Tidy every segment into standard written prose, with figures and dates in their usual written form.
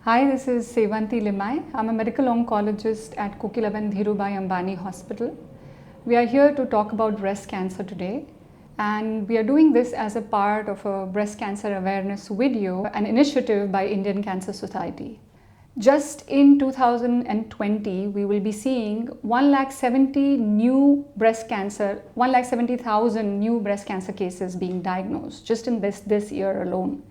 Hi, this is Sevanti Limai. I'm a medical oncologist at Kokilaban Dhirubhai Ambani Hospital. We are here to talk about breast cancer today, and we are doing this as a part of a breast cancer awareness video, an initiative by Indian Cancer Society. Just in 2020, we will be seeing 170,000 new breast cancer cases being diagnosed just in this year alone.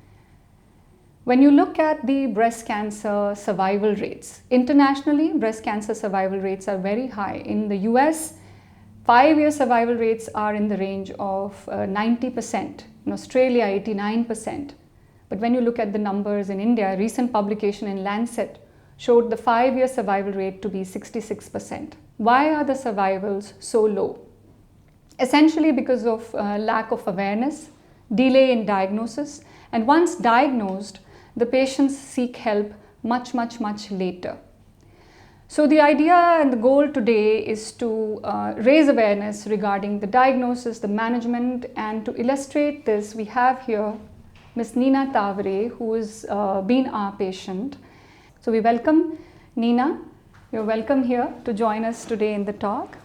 When you look at the breast cancer survival rates, internationally, breast cancer survival rates are very high. In the US, 5-year survival rates are in the range of 90%. In Australia, 89%. But when you look at the numbers in India, a recent publication in Lancet showed the 5-year survival rate to be 66%. Why are the survivals so low? Essentially because of lack of awareness, delay in diagnosis, and once diagnosed, the patients seek help much later. So the idea and the goal today is to raise awareness regarding the diagnosis, the management, and to illustrate this, we have here Ms. Neena Tavare, who has been our patient. So we welcome Neena. You're welcome here to join us today in the talk.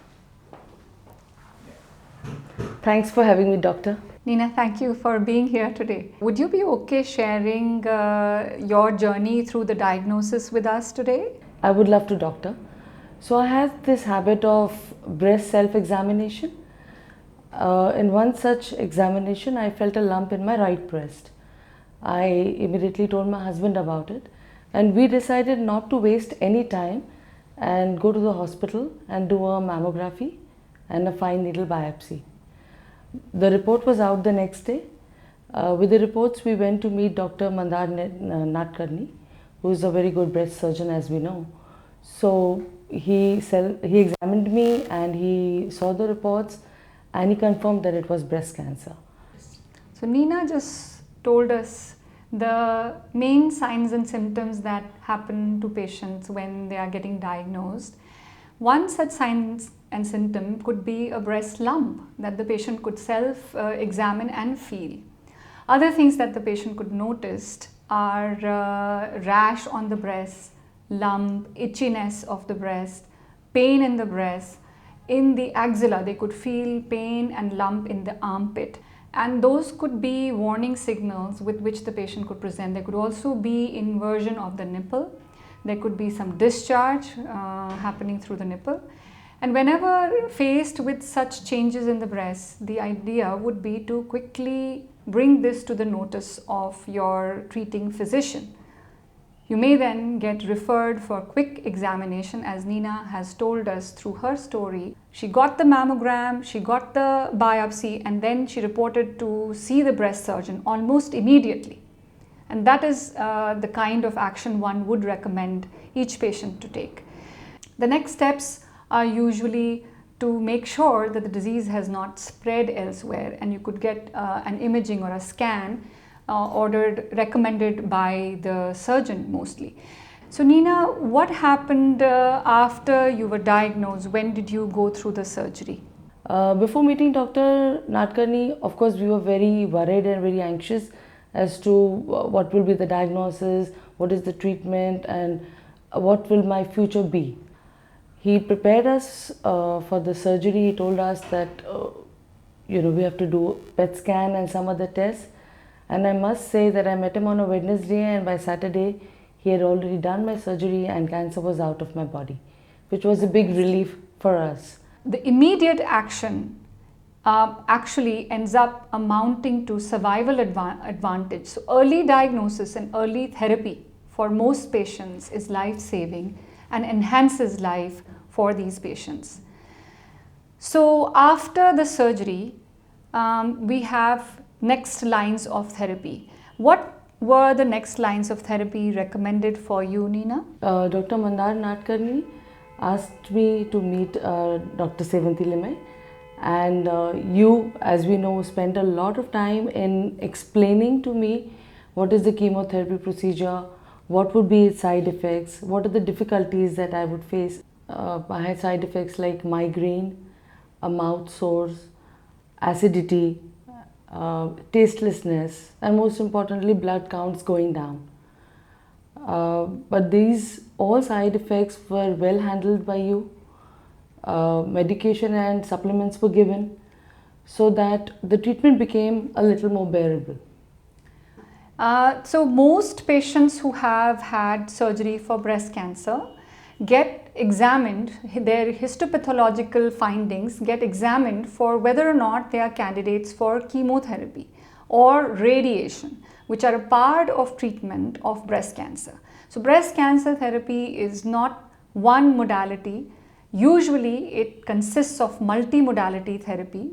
Thanks for having me, doctor. Neena, thank you for being here today. Would you be okay sharing your journey through the diagnosis with us today? I would love to, doctor. So I had this habit of breast self-examination. In one such examination, I felt a lump in my right breast. I immediately told my husband about it, and we decided not to waste any time and go to the hospital and do a mammography and a fine needle biopsy. The report was out the next day. With the reports, we went to meet Dr. Mandar Nadkarni, who is a very good breast surgeon, as we know. So he examined me and he saw the reports and he confirmed that it was breast cancer. So Neena just told us the main signs and symptoms that happen to patients when they are getting diagnosed. One such sign and symptom could be a breast lump that the patient could self-examine and feel. Other things that the patient could notice are rash on the breast, lump, itchiness of the breast, pain in the breast. In the axilla, they could feel pain and lump in the armpit. And those could be warning signals with which the patient could present. There could also be inversion of the nipple. There could be some discharge happening through the nipple. And whenever faced with such changes in the breast, the idea would be to quickly bring this to the notice of your treating physician. You may then get referred for quick examination, as Neena has told us through her story. She got the mammogram, she got the biopsy, and then she reported to see the breast surgeon almost immediately. And that is the kind of action one would recommend each patient to take. The next steps are usually to make sure that the disease has not spread elsewhere, and you could get an imaging or a scan recommended by the surgeon mostly. So Neena, what happened after you were diagnosed? When did you go through the surgery? Before meeting Dr. Nadkarni, of course, we were very worried and very anxious as to what will be the diagnosis, what is the treatment, and what will my future be. He prepared us for the surgery. He told us that we have to do PET scan and some other tests. And I must say that I met him on a Wednesday, and by Saturday he had already done my surgery and cancer was out of my body, which was a big relief for us. The immediate action actually ends up amounting to survival advantage. So early diagnosis and early therapy for most patients is life-saving and enhances life for these patients. So after the surgery, we have next lines of therapy. What were the next lines of therapy recommended for you, Neena? Dr. Mandar Nadkarni asked me to meet Dr. Sevanti Limai, and you, as we know, spent a lot of time in explaining to me what is the chemotherapy procedure, what would be its side effects, what are the difficulties that I would face. I had side effects like migraine, mouth sores, acidity, tastelessness, and most importantly, blood counts going down. But these all side effects were well handled by you. Medication and supplements were given so that the treatment became a little more bearable. So most patients who have had surgery for breast cancer get examined, their histopathological findings get examined for whether or not they are candidates for chemotherapy or radiation, which are a part of treatment of breast cancer. So breast cancer therapy is not one modality. Usually it consists of multimodality therapy.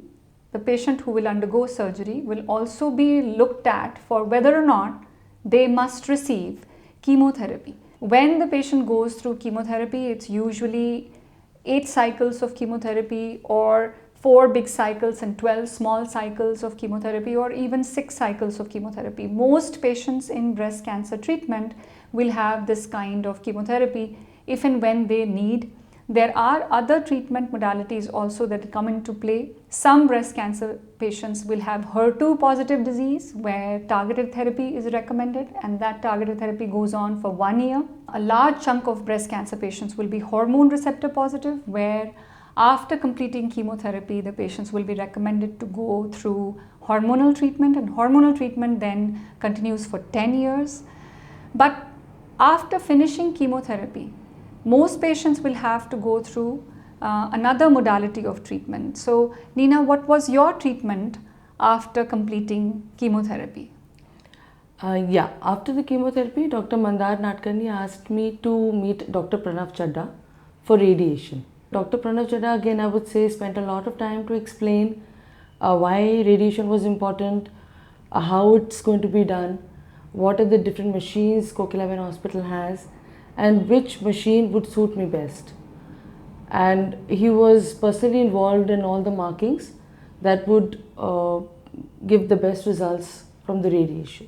The patient who will undergo surgery will also be looked at for whether or not they must receive chemotherapy. When the patient goes through chemotherapy, it's usually 8 cycles of chemotherapy or 4 big cycles and 12 small cycles of chemotherapy, or even 6 cycles of chemotherapy. Most patients in breast cancer treatment will have this kind of chemotherapy if and when they need. There are other treatment modalities also that come into play. Some breast cancer patients will have HER2 positive disease where targeted therapy is recommended, and that targeted therapy goes on for 1 year. A large chunk of breast cancer patients will be hormone receptor positive, where after completing chemotherapy the patients will be recommended to go through hormonal treatment, and hormonal treatment then continues for 10 years. But after finishing chemotherapy, most patients will have to go through another modality of treatment. So, Neena, what was your treatment after completing chemotherapy? After the chemotherapy, Dr. Mandar Nadkarni asked me to meet Dr. Pranav Chadda for radiation. Dr. Pranav Chadda, again, I would say, spent a lot of time to explain why radiation was important, how it's going to be done, what are the different machines Kokila Hospital has, and which machine would suit me best. And he was personally involved in all the markings that would give the best results from the radiation.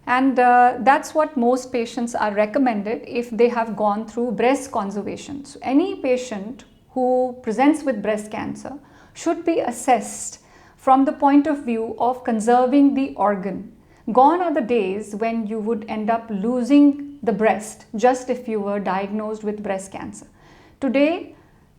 And that's what most patients are recommended if they have gone through breast conservation. So any patient who presents with breast cancer should be assessed from the point of view of conserving the organ. Gone are the days when you would end up losing the breast just if you were diagnosed with breast cancer. Today,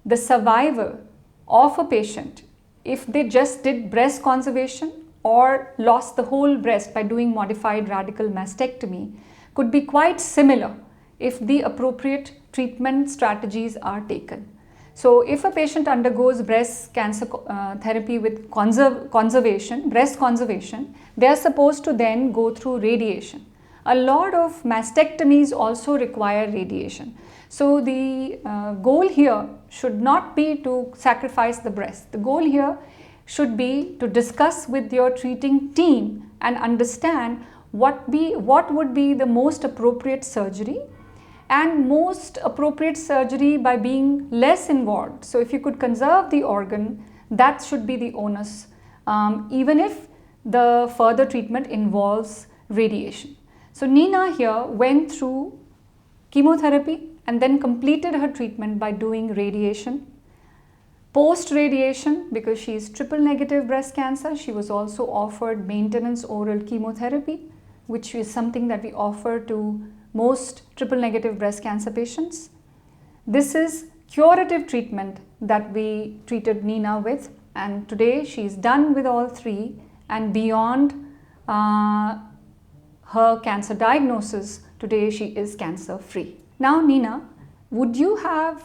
the survivor of a patient, if they just did breast conservation or lost the whole breast by doing modified radical mastectomy, could be quite similar if the appropriate treatment strategies are taken. So if a patient undergoes breast cancer therapy with breast conservation, they are supposed to then go through radiation. A lot of mastectomies also require radiation. So the goal here should not be to sacrifice the breast. The goal here should be to discuss with your treating team and understand what would be the most appropriate surgery, and most appropriate surgery by being less involved. So if you could conserve the organ, that should be the onus, even if the further treatment involves radiation. So Neena here went through chemotherapy and then completed her treatment by doing radiation. Post radiation, because she is triple negative breast cancer, she was also offered maintenance oral chemotherapy, which is something that we offer to most triple negative breast cancer patients. This is curative treatment that we treated Neena with, and today she is done with all 3 and beyond her cancer diagnosis. Today she is cancer free. Now Neena, would you have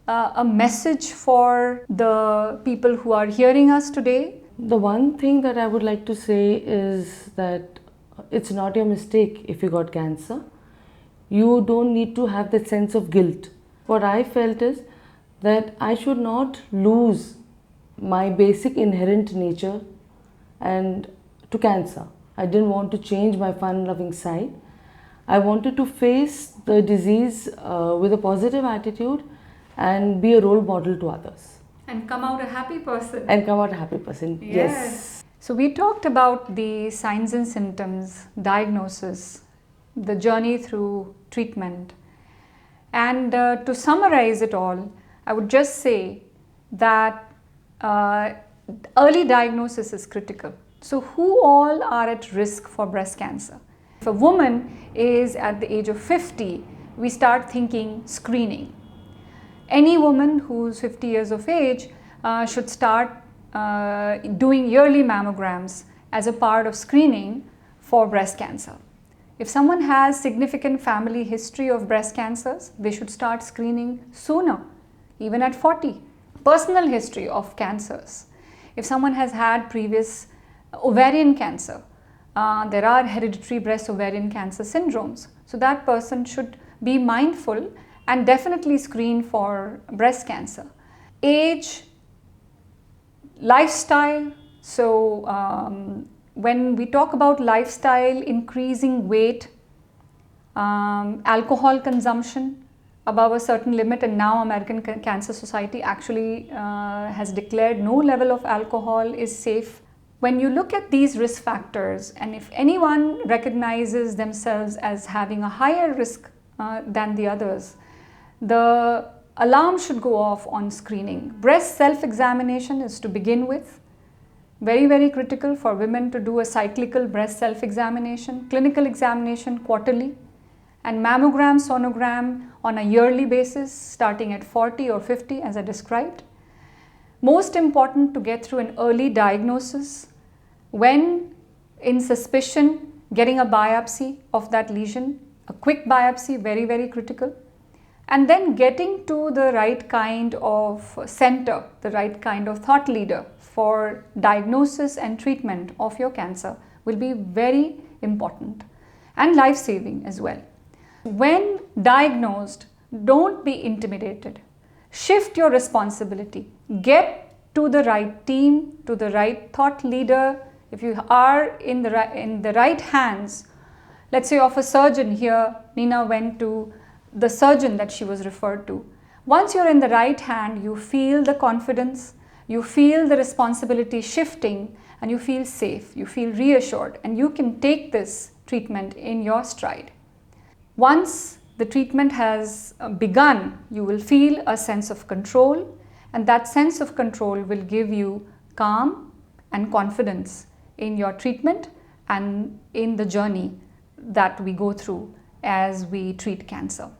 a message for the people who are hearing us today? The one thing that I would like to say is that it's not your mistake if you got cancer. You don't need to have that sense of guilt. What I felt is that I should not lose my basic inherent nature and to cancer. I didn't want to change my fun-loving side. I wanted to face the disease with a positive attitude and be a role model to others. And come out a happy person. Yes. So we talked about the signs and symptoms, diagnosis, the journey through treatment. And to summarize it all, I would just say that early diagnosis is critical. So who all are at risk for breast cancer? If a woman is at the age of 50, we start thinking screening. Any woman who's 50 years of age should start doing yearly mammograms as a part of screening for breast cancer. If someone has significant family history of breast cancers, they should start screening sooner, even at 40. Personal history of cancers. If someone has had previous ovarian cancer, there are hereditary breast ovarian cancer syndromes. So that person should be mindful and definitely screen for breast cancer. Age, lifestyle. So when we talk about lifestyle, increasing weight, alcohol consumption above a certain limit, and now American Cancer Society actually has declared no level of alcohol is safe. When you look at these risk factors, and if anyone recognizes themselves as having a higher risk than the others, the alarm should go off on screening. Breast self-examination is to begin with. Very, very critical for women to do a cyclical breast self-examination, clinical examination quarterly, and mammogram, sonogram on a yearly basis starting at 40 or 50 as I described. Most important to get through an early diagnosis. When in suspicion, getting a biopsy of that lesion, a quick biopsy, very, very critical. And then getting to the right kind of center, the right kind of thought leader for diagnosis and treatment of your cancer will be very important and life-saving as well. When diagnosed, don't be intimidated. Shift your responsibility. Get to the right team, to the right thought leader. If you are in the right hands, let's say of a surgeon here, Nina went to the surgeon that she was referred to. Once you're in the right hand, you feel the confidence, you feel the responsibility shifting, and you feel safe, you feel reassured, and you can take this treatment in your stride. Once the treatment has begun, you will feel a sense of control, and that sense of control will give you calm and confidence in your treatment and in the journey that we go through as we treat cancer.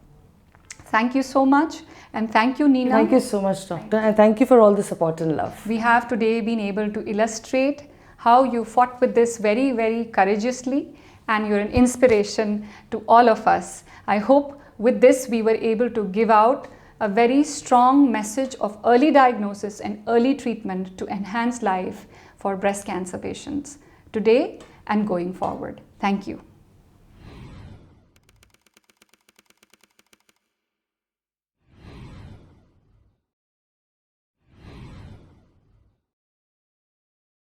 Thank you so much, and thank you, Nina. Thank you so much, doctor, and thank you for all the support and love. We have today been able to illustrate how you fought with this very, very courageously, and you're an inspiration to all of us. I hope with this we were able to give out a very strong message of early diagnosis and early treatment to enhance life for breast cancer patients today and going forward. Thank you.